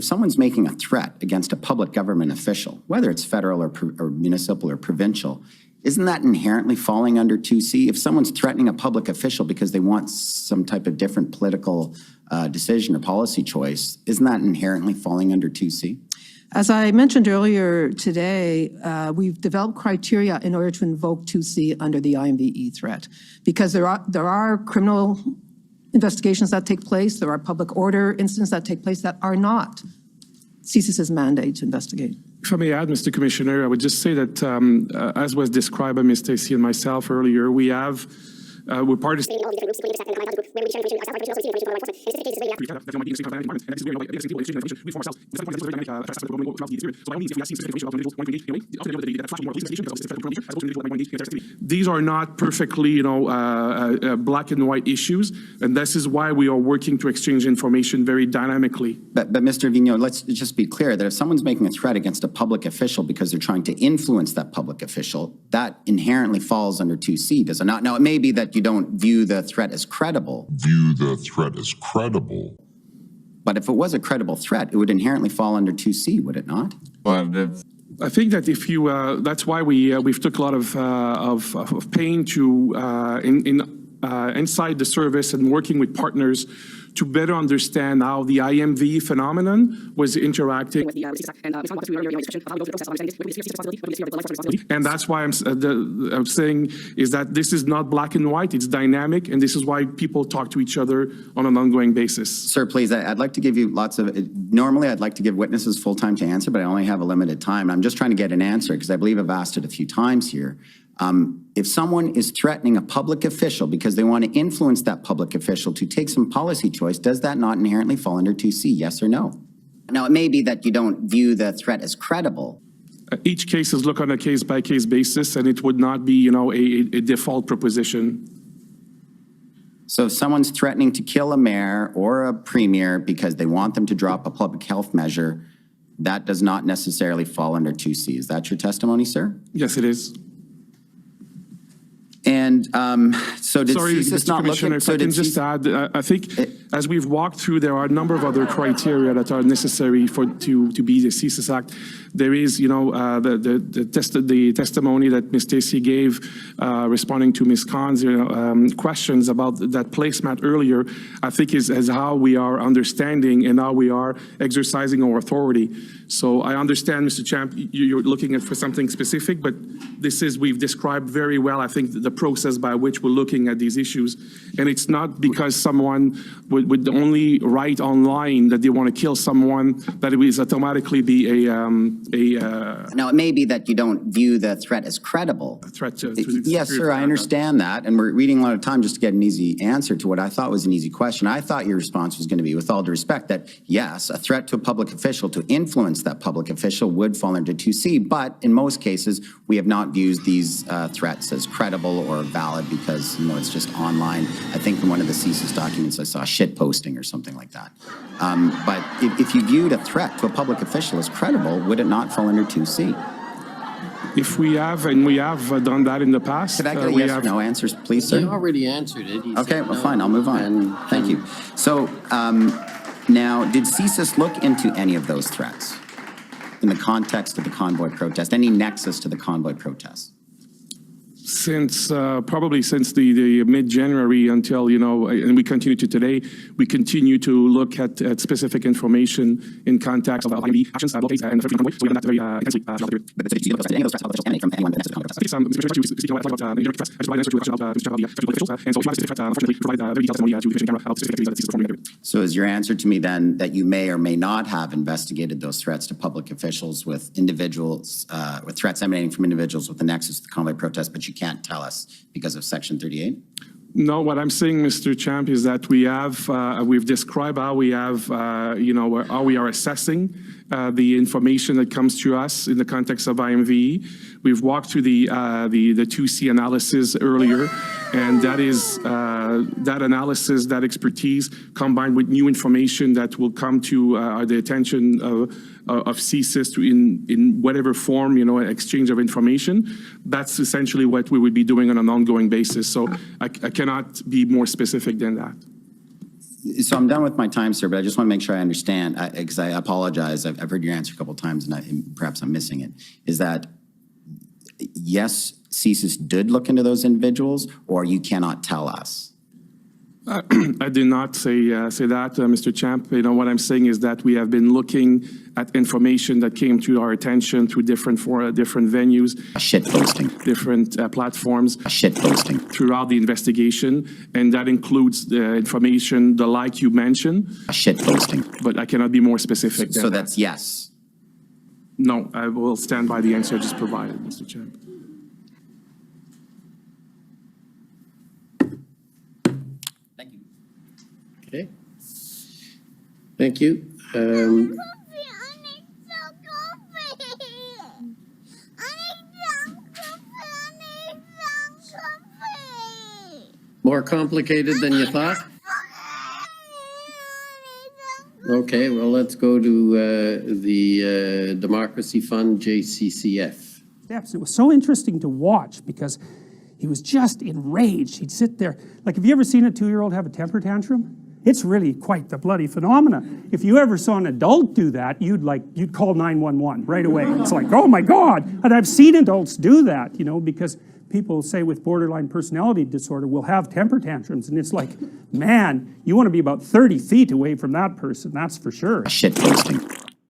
if someone's making a threat against a public government official, whether it's federal or municipal or provincial, isn't that inherently falling under 2C? If someone's threatening a public official because they want some type of different political decision or policy choice, isn't that inherently falling under 2C? As I mentioned earlier today, we've developed criteria in order to invoke 2C under the IMVE threat, because there are criminal investigations that take place, there are public order incidents that take place that are not CSIS's mandate to investigate. If I may add, Mr. Commissioner, I would just say that, as was described by Ms. Stacey and myself earlier, we're participating. These are not perfectly, black and white issues, and this is why we are working to exchange information very dynamically. But Mr. Vigneault, let's just be clear that if someone's making a threat against a public official because they're trying to influence that public official, that inherently falls under 2C, does it not? Now, it may be that you don't view the threat as credible. But if it was a credible threat, it would inherently fall under 2C, would it not? I think that if you, that's why we've took a lot of pain to inside the service and working with partners to better understand how the IMV phenomenon was interacting. And that's why I'm saying is that this is not black and white, it's dynamic, and this is why people talk to each other on an ongoing basis. Sir, please, I'd like to give you normally I'd like to give witnesses full time to answer, but I only have a limited time. I'm just trying to get an answer because I believe I've asked it a few times here. If someone is threatening a public official because they want to influence that public official to take some policy choice, does that not inherently fall under 2C, yes or no? Now, it may be that you don't view the threat as credible. Each case is looked on a case-by-case basis, and it would not be, a default proposition. So if someone's threatening to kill a mayor or a premier because they want them to drop a public health measure, that does not necessarily fall under 2C. Is that your testimony, sir? Yes, it is. And so did Sorry, CSIS not look at... If I can just add, I think as we've walked through, there are a number of other criteria that are necessary to be the CSIS Act. There is, the testimony that Ms. Stacey gave responding to Ms. Khan's questions about that placemat earlier, I think is how we are understanding and how we are exercising our authority. So I understand, Mr. Champ, you're looking for something specific, but we've described very well, I think, the process by which we're looking at these issues. And it's not because someone would only write online that they want to kill someone that it will automatically be Now, it may be that you don't view the threat as credible. Yes, sir, I understand that. And we're reading a lot of time just to get an easy answer to what I thought was an easy question. I thought your response was going to be, with all due respect, that yes, a threat to a public official to influence that public official would fall under 2C, but in most cases, we have not viewed these threats as credible or valid because, it's just online. I think in one of the CSIS documents I saw shit posting or something like that. But if you viewed a threat to a public official as credible, would it not fall under 2C? If we have, and we have done that in the past. Could I get a yes or no answers, please, sir? You already answered it. Okay, well, fine, I'll move on. Thank you. So now, did CSIS look into any of those threats in the context of the convoy protest, any nexus to the convoy protest? Probably since the mid-January until, and we continue to today, we continue to look at specific information in context of IMV actions, blockades, and so we have that very intensely. So is your answer to me then that you may or may not have investigated those threats to public officials with individuals, with threats emanating from individuals with the nexus to the convoy protest, but you can't tell us because of Section 38? No, what I'm saying, Mr. Champ, is that we have, we've described how we have, how we are assessing the information that comes to us in the context of IMVE. We've walked through the 2C analysis earlier, and that is that analysis, that expertise, combined with new information that will come to the attention of CSIS in whatever form, exchange of information. That's essentially what we would be doing on an ongoing basis. So I cannot be more specific than that. So I'm done with my time, sir, but I just want to make sure I understand, because I apologize. I've heard your answer a couple of times, and perhaps I'm missing it. Is that, yes, CSIS did look into those individuals, or you cannot tell us? I did not say that, Mr. Champ. You know, what I'm saying is that we have been looking at information that came to our attention through different venues, Shit posting. different platforms. Shit posting. Throughout the investigation, and that includes the information, the like you mentioned. Shit posting. But I cannot be more specific than So that. that's yes. No, I will stand by the answer I just provided, Mr. Champ. Thank you. Okay. Thank you. More complicated than you thought? Okay, well, let's go to the Democracy Fund, JCCF. It was so interesting to watch because he was just enraged. He'd sit there. Like, have you ever seen a 2-year-old have a temper tantrum? It's really quite the bloody phenomena. If you ever saw an adult do that, you'd call 911 right away. It's like, oh my God. And I've seen adults do that, you know, because people say with borderline personality disorder will have temper tantrums. And it's like, man, you want to be about 30 feet away from that person, that's for sure. Shit posting.